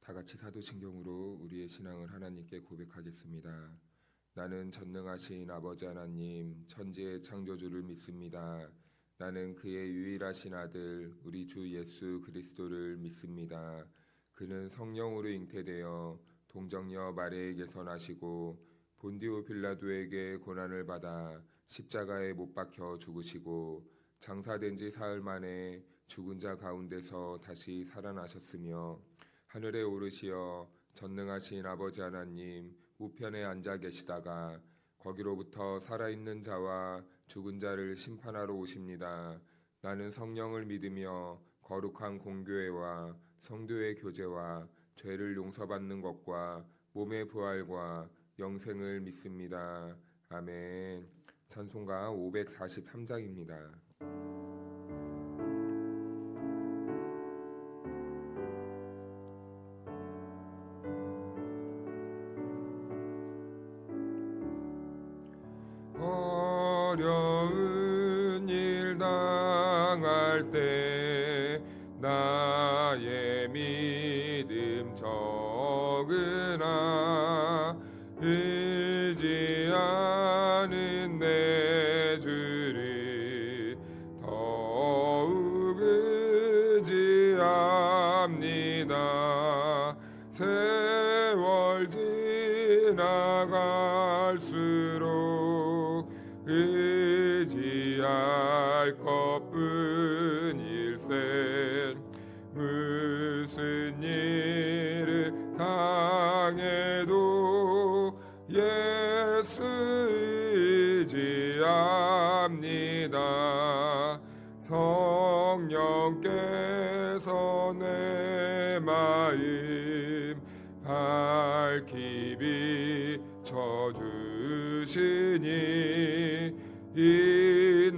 다 같이 사도신경으로 우리의 신앙을 하나님께 고백하겠습니다. 나는 전능하신 아버지 하나님, 천지의 창조주를 믿습니다. 나는 그의 유일하신 아들, 우리 주 예수 그리스도를 믿습니다. 그는 성령으로 잉태되어 동정녀 마리아에게서 나시고 본디오 빌라도에게 고난을 받아 십자가에 못 박혀 죽으시고 장사된 지 사흘 만에 죽은 자 가운데서 다시 살아나셨으며 하늘에 오르시어 전능하신 아버지 하나님 우편에 앉아 계시다가 거기로부터 살아있는 자와 죽은 자를 심판하러 오십니다. 나는 성령을 믿으며 거룩한 공교회와 성도의 교제와 죄를 용서받는 것과 몸의 부활과 영생을 믿습니다. 아멘. 찬송가 543장입니다. 어려운 일 당할 때 나의 믿음 적으나 의지하는 내 주를 더욱 의지합니다. 세월 지나갈수록 의지할 것뿐일세. 무슨 일을 당해도 예수 의지합니다. 성령께서 내 마음 밝히 비춰주시니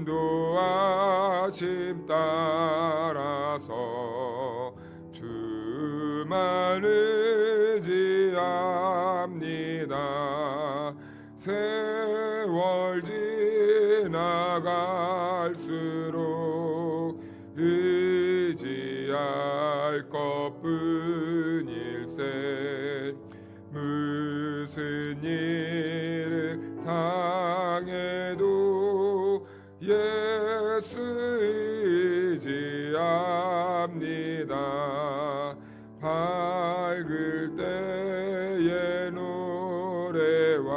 인도하심 따라서 주만 의지합니다. 세월 지나갈수록 의지할 것뿐일세. 무슨 일을 당해도 예수 의지합니다. 밝을 때의 노래와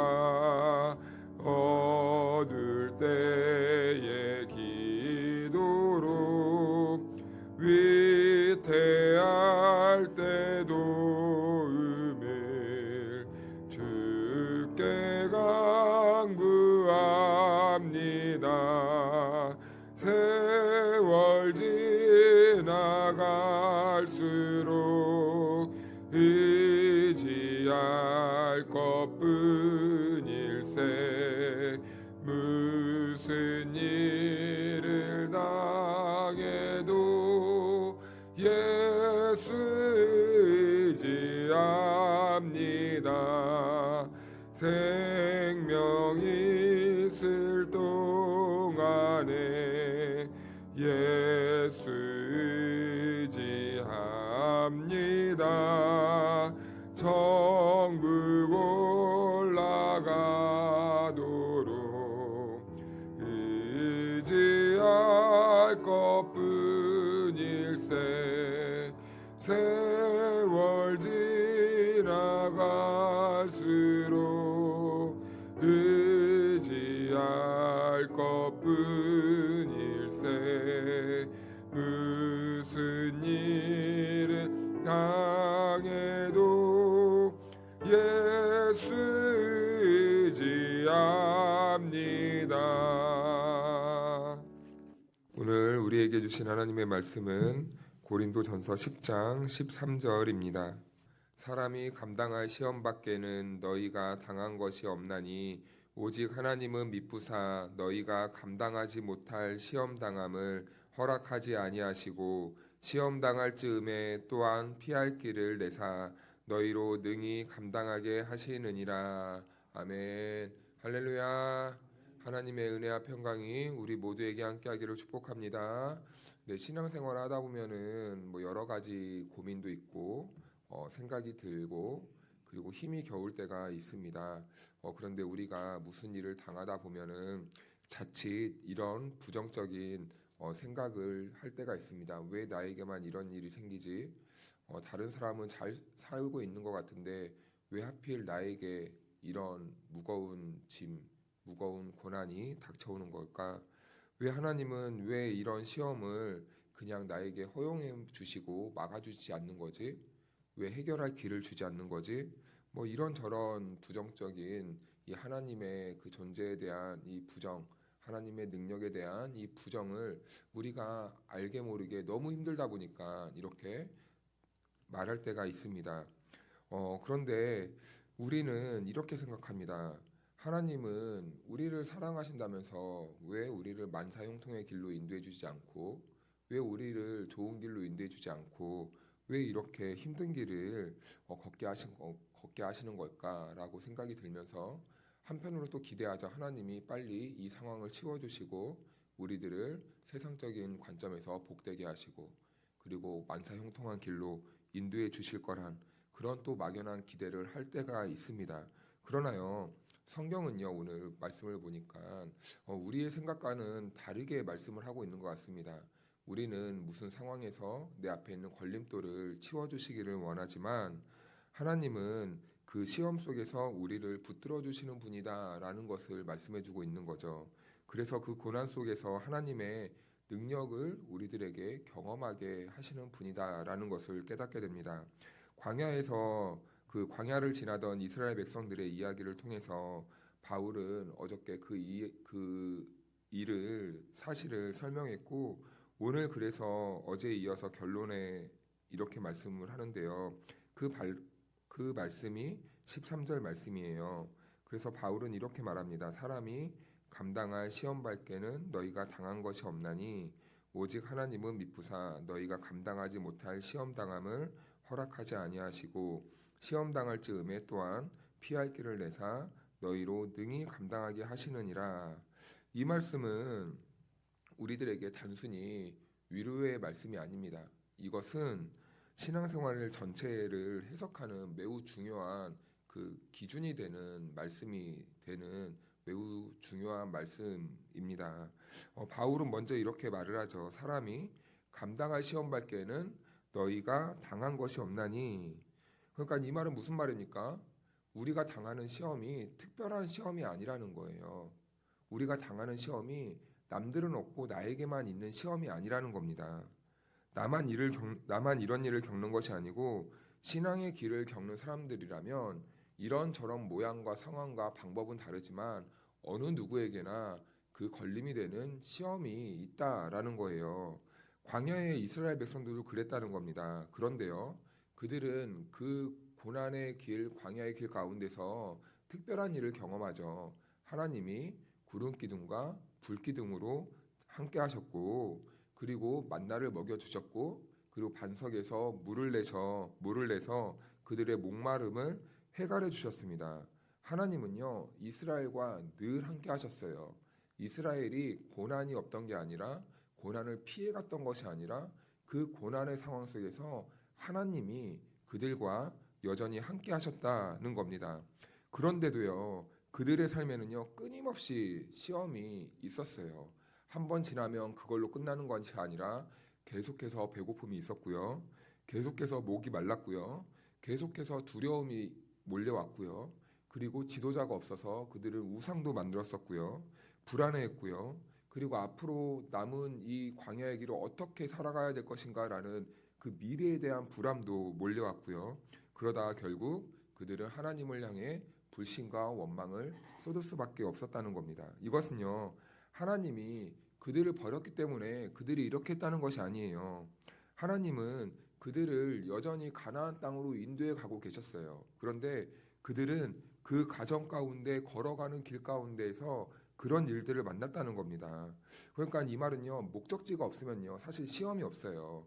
어두울 때의 기도로 위태할 때도 음을 주께 간구합니다. 세월 지나갈수록 의지할 것뿐일세. 무슨 일을 당해도 예수 의지합니다. 생명이 있을 동안에 예수 의지합니다. 천국 올라가도록 의지할 것뿐일세. 세월 지나갈수록 의지할 것뿐일세. 무슨 일을 당해도 예수 의지합니다. 오늘 우리에게 주신 하나님의 말씀은 고린도전서 10장 13절입니다. 사람이 감당할 시험 밖에는 너희가 당한 것이 없나니 오직 하나님은 미쁘사 너희가 감당하지 못할 시험 당함을 허락하지 아니하시고 시험 당할 즈음에 또한 피할 길을 내사 너희로 능히 감당하게 하시느니라. 아멘. 할렐루야. 하나님의 은혜와 평강이 우리 모두에게 함께하기를 축복합니다. 네, 신앙생활 하다 보면은 여러 가지 고민도 있고 생각이 들고 그리고 힘이 겨울 때가 있습니다. 그런데 우리가 무슨 일을 당하다 보면은 자칫 이런 부정적인 생각을 할 때가 있습니다. 왜 나에게만 이런 일이 생기지? 다른 사람은 잘 살고 있는 것 같은데 왜 하필 나에게 이런 무거운 짐, 무거운 고난이 닥쳐오는 걸까? 왜 하나님은 왜 이런 시험을 그냥 나에게 허용해 주시고 막아주지 않는 거지? 왜 해결할 길을 주지 않는 거지? 뭐 이런저런 부정적인 이 하나님의 그 존재에 대한 이 부정, 하나님의 능력에 대한 이 부정을 우리가 알게 모르게 너무 힘들다 보니까 이렇게 말할 때가 있습니다. 그런데 우리는 이렇게 생각합니다. 하나님은 우리를 사랑하신다면서 왜 우리를 만사형통의 길로 인도해 주지 않고 왜 우리를 좋은 길로 인도해 주지 않고 왜 이렇게 힘든 길을 걷게 하시는 걸까라고 생각이 들면서 한편으로 또 기대하자 하나님이 빨리 이 상황을 치워주시고 우리들을 세상적인 관점에서 복되게 하시고 그리고 만사형통한 길로 인도해 주실 거란 그런 또 막연한 기대를 할 때가 있습니다. 그러나요, 성경은요, 오늘 말씀을 보니까 우리의 생각과는 다르게 말씀을 하고 있는 것 같습니다. 우리는 무슨 상황에서 내 앞에 있는 걸림돌을 치워주시기를 원하지만 하나님은 그 시험 속에서 우리를 붙들어 주시는 분이다라는 것을 말씀해 주고 있는 거죠. 그래서 그 고난 속에서 하나님의 능력을 우리들에게 경험하게 하시는 분이다라는 것을 깨닫게 됩니다. 광야에서 그 광야를 지나던 이스라엘 백성들의 이야기를 통해서 바울은 어저께 그 일을 사실을 설명했고 오늘 그래서 어제에 이어서 결론에 이렇게 말씀을 하는데요. 그, 발, 그 말씀이 13절 말씀이에요. 그래서 바울은 이렇게 말합니다. 사람이 감당할 시험 밖에는 너희가 당한 것이 없나니 오직 하나님은 미쁘사 너희가 감당하지 못할 시험 당함을 허락하지 아니하시고 시험 당할 즈음에 또한 피할 길을 내사 너희로 능히 감당하게 하시느니라. 이 말씀은 우리들에게 단순히 위로의 말씀이 아닙니다. 이것은 신앙생활 전체를 해석하는 매우 중요한 그 기준이 되는 말씀이 되는 매우 중요한 말씀입니다. 바울은 먼저 이렇게 말을 하죠. 사람이 감당할 시험 밖에는 너희가 당한 것이 없나니. 그러니까 이 말은 무슨 말입니까? 우리가 당하는 시험이 특별한 시험이 아니라는 거예요. 우리가 당하는 시험이 남들은 없고 나에게만 있는 시험이 아니라는 겁니다. 나만 이런 일을 겪는 것이 아니고 신앙의 길을 겪는 사람들이라면 이런저런 모양과 상황과 방법은 다르지만 어느 누구에게나 그 걸림이 되는 시험이 있다라는 거예요. 광야의 이스라엘 백성들도 그랬다는 겁니다. 그런데요, 그들은 그 고난의 길, 광야의 길 가운데서 특별한 일을 경험하죠. 하나님이 구름 기둥과 불 기둥으로 함께 하셨고 그리고 만나를 먹여 주셨고 그리고 반석에서 물을 내서 그들의 목마름을 해결해 주셨습니다. 하나님은요 이스라엘과 늘 함께 하셨어요. 이스라엘이 고난이 없던 게 아니라 고난을 피해 갔던 것이 아니라 그 고난의 상황 속에서 하나님이 그들과 여전히 함께 하셨다는 겁니다. 그런데도요 그들의 삶에는요 끊임없이 시험이 있었어요. 한 번 지나면 그걸로 끝나는 것이 아니라 계속해서 배고픔이 있었고요. 계속해서 목이 말랐고요. 계속해서 두려움이 몰려왔고요. 그리고 지도자가 없어서 그들은 우상도 만들었었고요. 불안해했고요. 그리고 앞으로 남은 이 광야의 길을 어떻게 살아가야 될 것인가라는 그 미래에 대한 불안도 몰려왔고요. 그러다가 결국 그들은 하나님을 향해 불신과 원망을 쏟을 수밖에 없었다는 겁니다. 이것은요, 하나님이 그들을 버렸기 때문에 그들이 이렇게 했다는 것이 아니에요. 하나님은 그들을 여전히 가나안 땅으로 인도해 가고 계셨어요. 그런데 그들은 그 과정 가운데 걸어가는 길 가운데에서 그런 일들을 만났다는 겁니다. 그러니까 이 말은요, 목적지가 없으면요, 사실 시험이 없어요.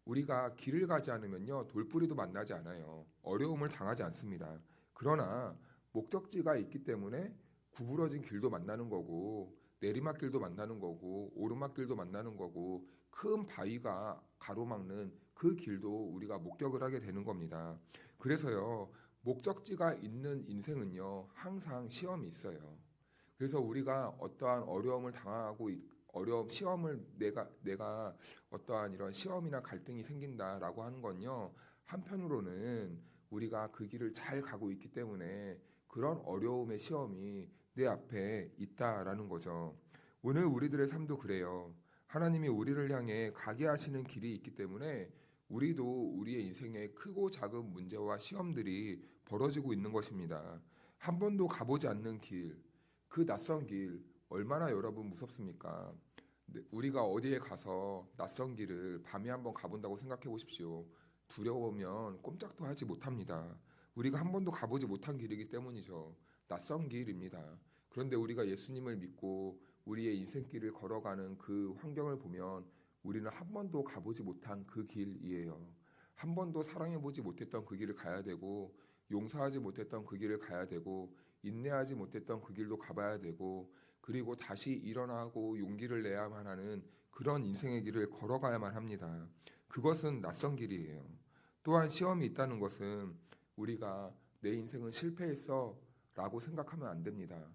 우리가 길을 가지 않으면요, 돌부리도 만나지 않아요. 어려움을 당하지 않습니다. 그러나 목적지가 있기 때문에 구부러진 길도 만나는 거고 내리막길도 만나는 거고 오르막길도 만나는 거고 큰 바위가 가로막는 그 길도 우리가 목격을 하게 되는 겁니다. 그래서요, 목적지가 있는 인생은요, 항상 시험이 있어요. 그래서 우리가 어떠한 어려움을 당하고 시험을 내가 어떠한 이런 시험이나 갈등이 생긴다라고 하는 건요, 한편으로는 우리가 그 길을 잘 가고 있기 때문에 그런 어려움의 시험이 내 앞에 있다라는 거죠. 오늘 우리들의 삶도 그래요. 하나님이 우리를 향해 가게 하시는 길이 있기 때문에 우리도 우리의 인생에 크고 작은 문제와 시험들이 벌어지고 있는 것입니다. 한 번도 가보지 않는 길, 그 낯선 길, 얼마나 여러분 무섭습니까? 우리가 어디에 가서 낯선 길을 밤에 한번 가본다고 생각해 보십시오. 두려우면 꼼짝도 하지 못합니다. 우리가 한 번도 가보지 못한 길이기 때문이죠. 낯선 길입니다. 그런데 우리가 예수님을 믿고 우리의 인생길을 걸어가는 그 환경을 보면 우리는 한 번도 가보지 못한 그 길이에요. 한 번도 사랑해보지 못했던 그 길을 가야 되고, 용서하지 못했던 그 길을 가야 되고, 인내하지 못했던 그 길도 가봐야 되고, 그리고 다시 일어나고 용기를 내야만 하는 그런 인생의 길을 걸어가야만 합니다. 그것은 낯선 길이에요. 또한 시험이 있다는 것은 우리가 내 인생은 실패했어 라고 생각하면 안 됩니다.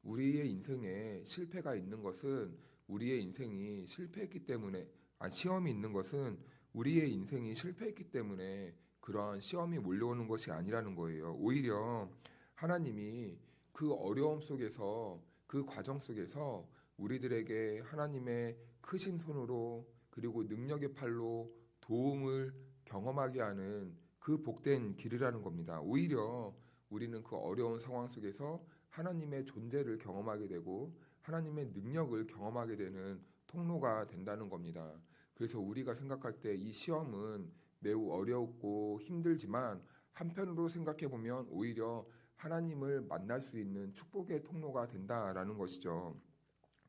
우리의 인생에 실패가 있는 것은 우리의 인생이 실패했기 때문에, 시험이 있는 것은 우리의 인생이 실패했기 때문에 그런 시험이 몰려오는 것이 아니라는 거예요. 오히려 하나님이 그 어려움 속에서, 그 과정 속에서 우리들에게 하나님의 크신 손으로 그리고 능력의 팔로 도움을 경험하게 하는 그 복된 길이라는 겁니다. 오히려 우리는 그 어려운 상황 속에서 하나님의 존재를 경험하게 되고 하나님의 능력을 경험하게 되는 통로가 된다는 겁니다. 그래서 우리가 생각할 때 이 시험은 매우 어렵고 힘들지만 한편으로 생각해 보면 오히려 하나님을 만날 수 있는 축복의 통로가 된다라는 것이죠.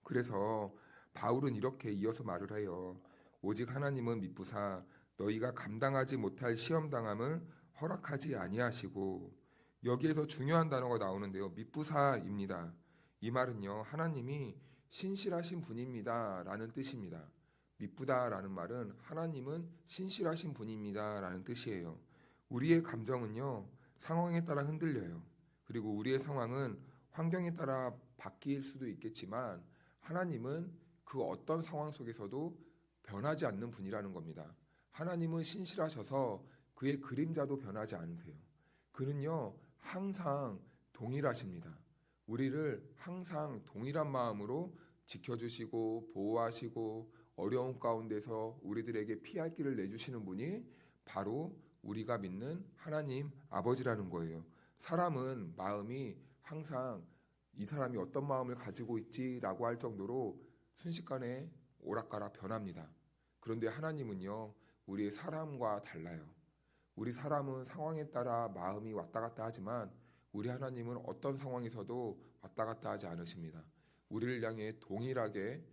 그래서 바울은 이렇게 이어서 말을 해요. 오직 하나님은 미쁘사 너희가 감당하지 못할 시험 당함을 허락하지 아니하시고, 여기에서 중요한 단어가 나오는데요. 미쁘사입니다. 이 말은요, 하나님이 신실하신 분입니다라는 뜻입니다. 미쁘다라는 말은 하나님은 신실하신 분입니다라는 뜻이에요. 우리의 감정은요, 상황에 따라 흔들려요. 그리고 우리의 상황은 환경에 따라 바뀔 수도 있겠지만 하나님은 그 어떤 상황 속에서도 변하지 않는 분이라는 겁니다. 하나님은 신실하셔서 그의 그림자도 변하지 않으세요. 그는요, 항상 동일하십니다. 우리를 항상 동일한 마음으로 지켜주시고 보호하시고 어려운 가운데서 우리들에게 피할 길을 내주시는 분이 바로 우리가 믿는 하나님 아버지라는 거예요. 사람은 마음이 항상 이 사람이 어떤 마음을 가지고 있지라고 할 정도로 순식간에 오락가락 변합니다. 그런데 하나님은요, 우리의 사람과 달라요. 우리 사람은 상황에 따라 마음이 왔다 갔다 하지만 우리 하나님은 어떤 상황에서도 왔다 갔다 하지 않으십니다. 우리를 향해 동일하게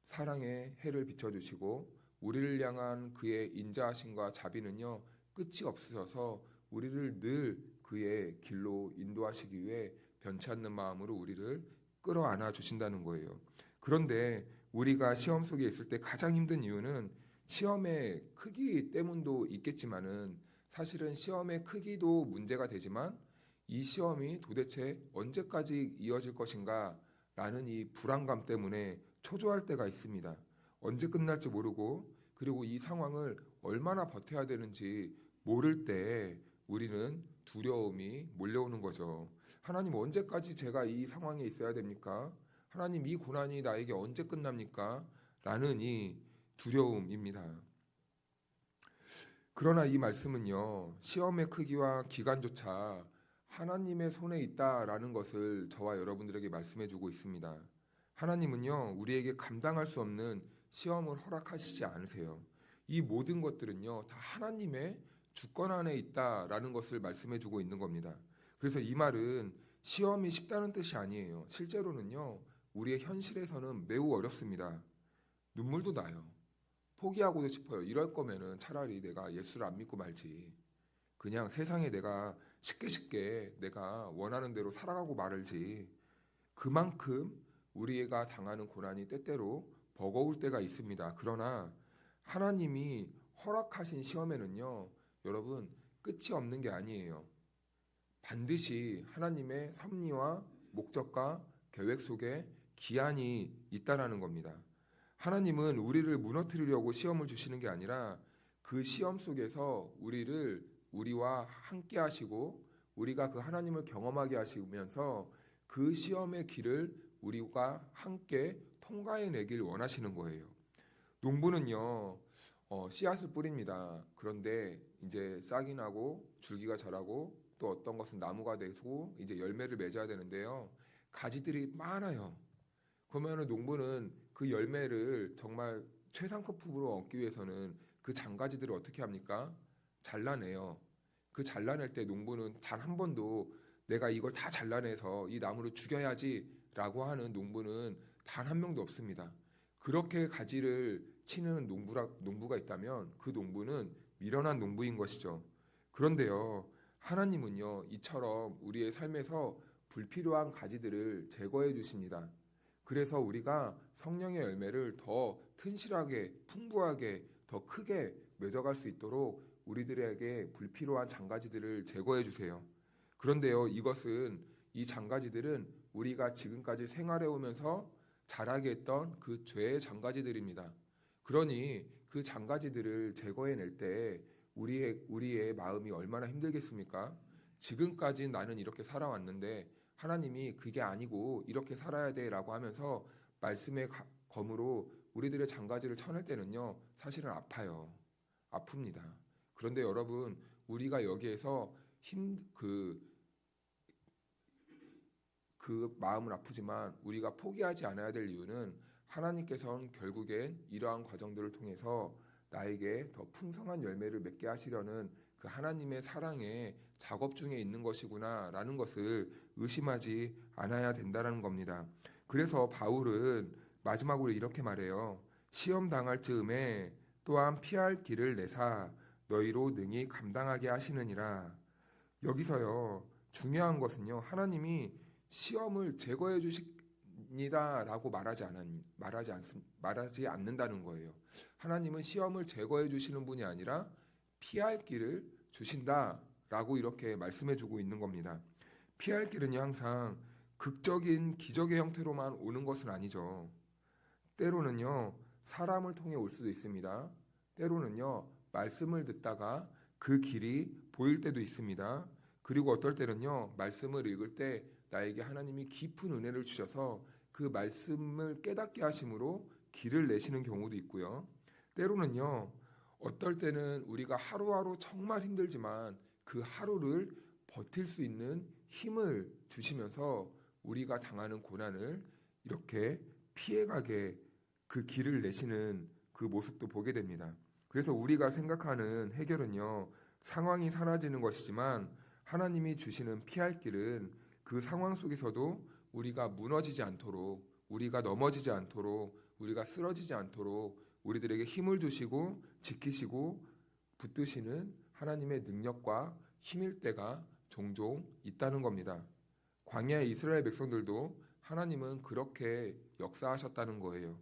사랑의 해를 비춰주시고 우리를 향한 그의 인자하심과 자비는요, 끝이 없으셔서 우리를 늘 그의 길로 인도하시기 위해 변치 않는 마음으로 우리를 끌어안아 주신다는 거예요. 그런데 우리가 시험 속에 있을 때 가장 힘든 이유는 시험의 크기 때문도 있겠지만은 사실은 시험의 크기도 문제가 되지만 이 시험이 도대체 언제까지 이어질 것인가 라는 이 불안감 때문에 초조할 때가 있습니다. 언제 끝날지 모르고 그리고 이 상황을 얼마나 버텨야 되는지 모를 때 우리는 두려움이 몰려오는 거죠. 하나님, 언제까지 제가 이 상황에 있어야 됩니까? 하나님, 이 고난이 나에게 언제 끝납니까? 라는 이 두려움입니다. 그러나 이 말씀은요, 시험의 크기와 기간조차 하나님의 손에 있다라는 것을 저와 여러분들에게 말씀해 주고 있습니다. 하나님은요, 우리에게 감당할 수 없는 시험을 허락하시지 않으세요. 이 모든 것들은요, 다 하나님의 주권 안에 있다라는 것을 말씀해 주고 있는 겁니다. 그래서 이 말은 시험이 쉽다는 뜻이 아니에요. 실제로는요, 우리의 현실에서는 매우 어렵습니다. 눈물도 나요. 포기하고도 싶어요. 이럴 거면은 차라리 내가 예수를 안 믿고 말지. 그냥 세상에 내가 쉽게 내가 원하는 대로 살아가고 말을지. 그만큼 우리가 당하는 고난이 때때로 버거울 때가 있습니다. 그러나 하나님이 허락하신 시험에는요, 여러분 끝이 없는 게 아니에요. 반드시 하나님의 섭리와 목적과 계획 속에 기한이 있다라는 겁니다. 하나님은 우리를 무너뜨리려고 시험을 주시는 게 아니라 그 시험 속에서 우리와 함께 하시고 우리가 그 하나님을 경험하게 하시면서 그 시험의 길을 우리가 함께 통과해내길 원하시는 거예요. 농부는요, 씨앗을 뿌립니다. 그런데 이제 싹이 나고 줄기가 자라고 또 어떤 것은 나무가 되고 이제 열매를 맺어야 되는데요. 가지들이 많아요. 그러면은 농부는 그 열매를 정말 최상급으로 얻기 위해서는 그 장가지들을 어떻게 합니까? 잘라내요. 그 잘라낼 때 농부는 단 한 번도 내가 이걸 다 잘라내서 이 나무를 죽여야지라고 하는 농부는 단 한 명도 없습니다. 그렇게 가지를 치는 농부가 있다면 그 농부는 미련한 농부인 것이죠. 그런데요, 하나님은요, 이처럼 우리의 삶에서 불필요한 가지들을 제거해 주십니다. 그래서 우리가 성령의 열매를 더 튼실하게, 풍부하게, 더 크게 맺어갈 수 있도록 우리들에게 불필요한 장가지들을 제거해 주세요. 그런데요, 이 장가지들은 우리가 지금까지 생활해 오면서 자라게 했던 그 죄의 장가지들입니다. 그러니 그 장가지들을 제거해낼 때 우리의 마음이 얼마나 힘들겠습니까? 지금까지 나는 이렇게 살아왔는데 하나님이 그게 아니고 이렇게 살아야 돼라고 하면서 말씀의 검으로 우리들의 장가지를 쳐낼 때는요, 사실은 아파요. 아픕니다. 그런데 여러분, 우리가 여기에서 그 마음은 아프지만 우리가 포기하지 않아야 될 이유는 하나님께서는 결국엔 이러한 과정들을 통해서 나에게 더 풍성한 열매를 맺게 하시려는 그 하나님의 사랑의 작업 중에 있는 것이구나라는 것을 의심하지 않아야 된다는 겁니다. 그래서 바울은 마지막으로 이렇게 말해요. 시험 당할 즈음에 또한 피할 길을 내사 너희로 능히 감당하게 하시느니라. 여기서요, 중요한 것은요, 하나님이 시험을 제거해 주십니다라고 말하지 않는다는 거예요. 하나님은 시험을 제거해 주시는 분이 아니라 피할 길을 주신다라고 이렇게 말씀해 주고 있는 겁니다. 피할 길은요, 항상 극적인 기적의 형태로만 오는 것은 아니죠. 때로는요, 사람을 통해 올 수도 있습니다. 때로는요, 말씀을 듣다가 그 길이 보일 때도 있습니다. 그리고 어떨 때는요, 말씀을 읽을 때 나에게 하나님이 깊은 은혜를 주셔서 그 말씀을 깨닫게 하심으로 길을 내시는 경우도 있고요. 때로는요, 어떨 때는 우리가 하루하루 정말 힘들지만 그 하루를 버틸 수 있는 힘을 주시면서 우리가 당하는 고난을 이렇게 피해가게 그 길을 내시는 그 모습도 보게 됩니다. 그래서 우리가 생각하는 해결은요, 상황이 사라지는 것이지만 하나님이 주시는 피할 길은 그 상황 속에서도 우리가 무너지지 않도록, 우리가 넘어지지 않도록, 우리가 쓰러지지 않도록 우리들에게 힘을 주시고 지키시고 붙드시는 하나님의 능력과 힘일 때가 종종 있다는 겁니다. 광야의 이스라엘 백성들도 하나님은 그렇게 역사하셨다는 거예요.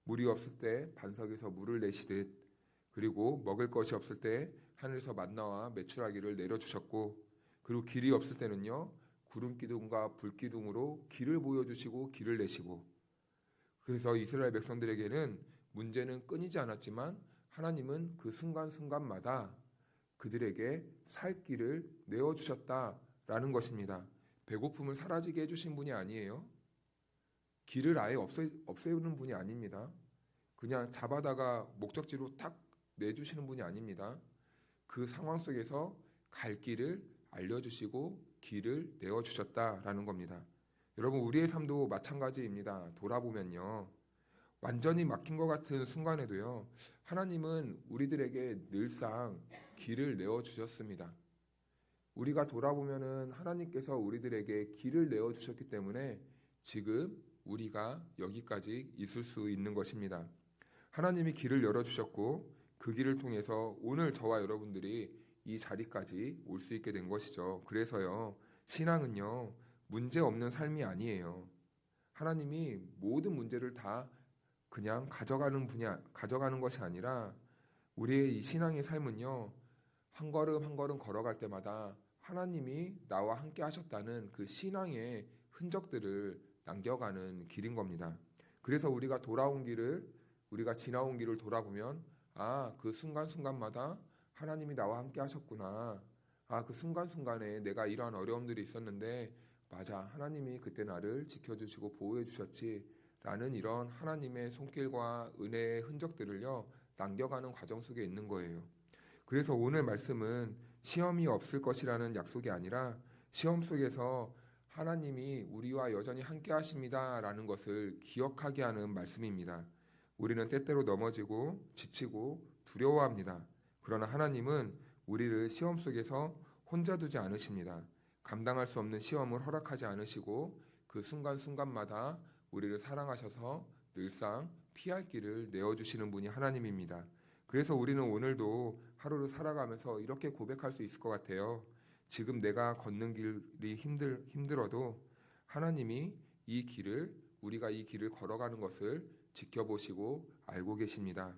물이 없을 때 반석에서 물을 내시듯, 그리고 먹을 것이 없을 때 하늘에서 만나와 메추라기를 내려주셨고, 그리고 길이 없을 때는요, 구름 기둥과 불 기둥으로 길을 보여주시고 길을 내시고, 그래서 이스라엘 백성들에게는 문제는 끊이지 않았지만 하나님은 그 순간순간마다 그들에게 살 길을 내어주셨다라는 것입니다. 배고픔을 사라지게 해주신 분이 아니에요. 길을 아예 없애는 분이 아닙니다. 그냥 잡아다가 목적지로 딱 내주시는 분이 아닙니다. 그 상황 속에서 갈 길을 알려주시고 길을 내어주셨다라는 겁니다. 여러분, 우리의 삶도 마찬가지입니다. 돌아보면요, 완전히 막힌 것 같은 순간에도요, 하나님은 우리들에게 늘상 길을 내어주셨습니다. 우리가 돌아보면은 하나님께서 우리들에게 길을 내어주셨기 때문에 지금 우리가 여기까지 있을 수 있는 것입니다. 하나님이 길을 열어주셨고 그 길을 통해서 오늘 저와 여러분들이 이 자리까지 올 수 있게 된 것이죠. 그래서요, 신앙은요, 문제 없는 삶이 아니에요. 하나님이 모든 문제를 다 그냥 가져가는 것이 아니라 우리의 이 신앙의 삶은요, 한 걸음 한 걸음 걸어갈 때마다 하나님이 나와 함께 하셨다는 그 신앙의 흔적들을 남겨가는 길인 겁니다. 그래서 우리가 우리가 지나온 길을 돌아보면, 그 순간순간마다 하나님이 나와 함께 하셨구나. 그 순간순간에 내가 이러한 어려움들이 있었는데, 맞아, 하나님이 그때 나를 지켜주시고 보호해 주셨지. 라는 이런 하나님의 손길과 은혜의 흔적들을요, 남겨가는 과정 속에 있는 거예요. 그래서 오늘 말씀은 시험이 없을 것이라는 약속이 아니라 시험 속에서 하나님이 우리와 여전히 함께 하십니다 라는 것을 기억하게 하는 말씀입니다. 우리는 때때로 넘어지고 지치고 두려워합니다. 그러나 하나님은 우리를 시험 속에서 혼자 두지 않으십니다. 감당할 수 없는 시험을 허락하지 않으시고 그 순간순간마다 우리를 사랑하셔서 늘상 피할 길을 내어주시는 분이 하나님입니다. 그래서 우리는 오늘도 하루를 살아가면서 이렇게 고백할 수 있을 것 같아요. 지금 내가 걷는 길이 힘들어도 하나님이 우리가 이 길을 걸어가는 것을 지켜보시고 알고 계십니다.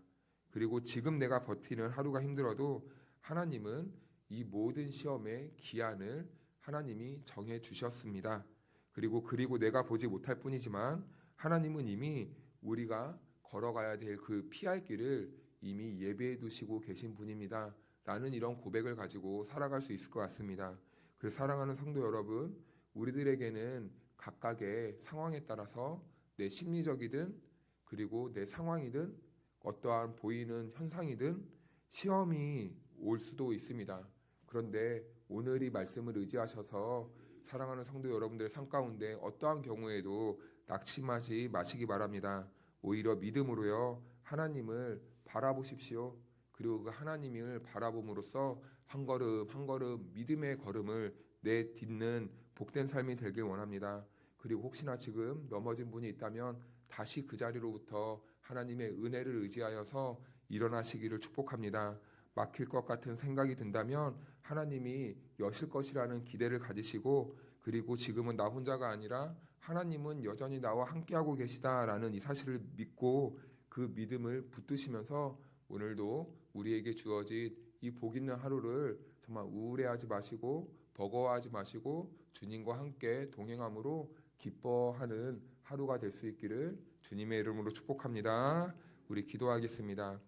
그리고 지금 내가 버티는 하루가 힘들어도 하나님은 이 모든 시험의 기한을 하나님이 정해 주셨습니다. 그리고 내가 보지 못할 뿐이지만 하나님은 이미 우리가 걸어가야 될 그 피할 길을 이미 예배해 두시고 계신 분입니다. 라는 이런 고백을 가지고 살아갈 수 있을 것 같습니다. 그래서 사랑하는 성도 여러분, 우리들에게는 각각의 상황에 따라서 내 심리적이든 그리고 내 상황이든 어떠한 보이는 현상이든 시험이 올 수도 있습니다. 그런데 오늘 이 말씀을 의지하셔서 사랑하는 성도 여러분들의 삶 가운데 어떠한 경우에도 낙심하지 마시기 바랍니다. 오히려 믿음으로요, 하나님을 바라보십시오. 그리고 그 하나님을 바라봄으로써 한 걸음 한 걸음 믿음의 걸음을 내딛는 복된 삶이 되길 원합니다. 그리고 혹시나 지금 넘어진 분이 있다면 다시 그 자리로부터 하나님의 은혜를 의지하여서 일어나시기를 축복합니다. 막힐 것 같은 생각이 든다면 하나님이 여실 것이라는 기대를 가지시고, 그리고 지금은 나 혼자가 아니라 하나님은 여전히 나와 함께하고 계시다라는 이 사실을 믿고 그 믿음을 붙드시면서 오늘도 우리에게 주어진 이 복 있는 하루를 정말 우울해하지 마시고 버거워하지 마시고 주님과 함께 동행함으로 기뻐하는 하루가 될 수 있기를 주님의 이름으로 축복합니다. 우리 기도하겠습니다.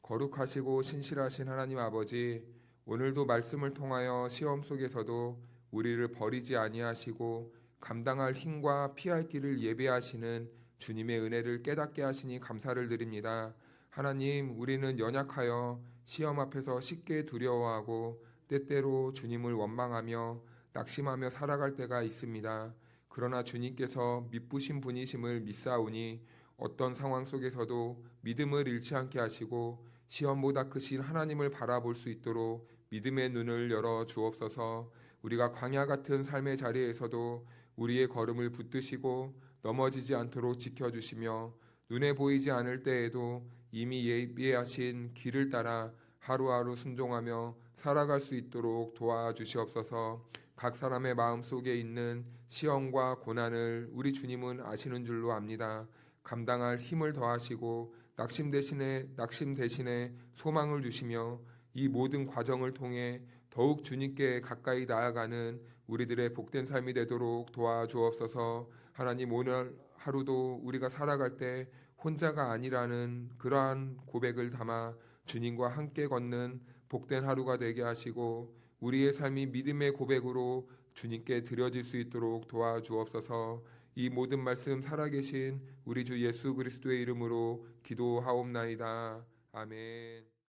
거룩하시고 신실하신 하나님 아버지, 오늘도 말씀을 통하여 시험 속에서도 우리를 버리지 아니하시고 감당할 힘과 피할 길을 예배하시는 주님의 은혜를 깨닫게 하시니 감사를 드립니다. 하나님, 우리는 연약하여 시험 앞에서 쉽게 두려워하고 때때로 주님을 원망하며 낙심하며 살아갈 때가 있습니다. 그러나 주님께서 미쁘신 분이심을 믿사오니 어떤 상황 속에서도 믿음을 잃지 않게 하시고 시험보다 크신 하나님을 바라볼 수 있도록 믿음의 눈을 열어 주옵소서. 우리가 광야 같은 삶의 자리에서도 우리의 걸음을 붙드시고 넘어지지 않도록 지켜주시며 눈에 보이지 않을 때에도 이미 예비하신 길을 따라 하루하루 순종하며 살아갈 수 있도록 도와주시옵소서. 각 사람의 마음속에 있는 시험과 고난을 우리 주님은 아시는 줄로 압니다. 감당할 힘을 더하시고 낙심 대신에 소망을 주시며 이 모든 과정을 통해 더욱 주님께 가까이 나아가는 우리들의 복된 삶이 되도록 도와주옵소서. 하나님, 오늘 하루도 우리가 살아갈 때 혼자가 아니라는 그러한 고백을 담아 주님과 함께 걷는 복된 하루가 되게 하시고 우리의 삶이 믿음의 고백으로 주님께 드려질 수 있도록 도와주옵소서. 이 모든 말씀 살아계신 우리 주 예수 그리스도의 이름으로 기도하옵나이다. 아멘.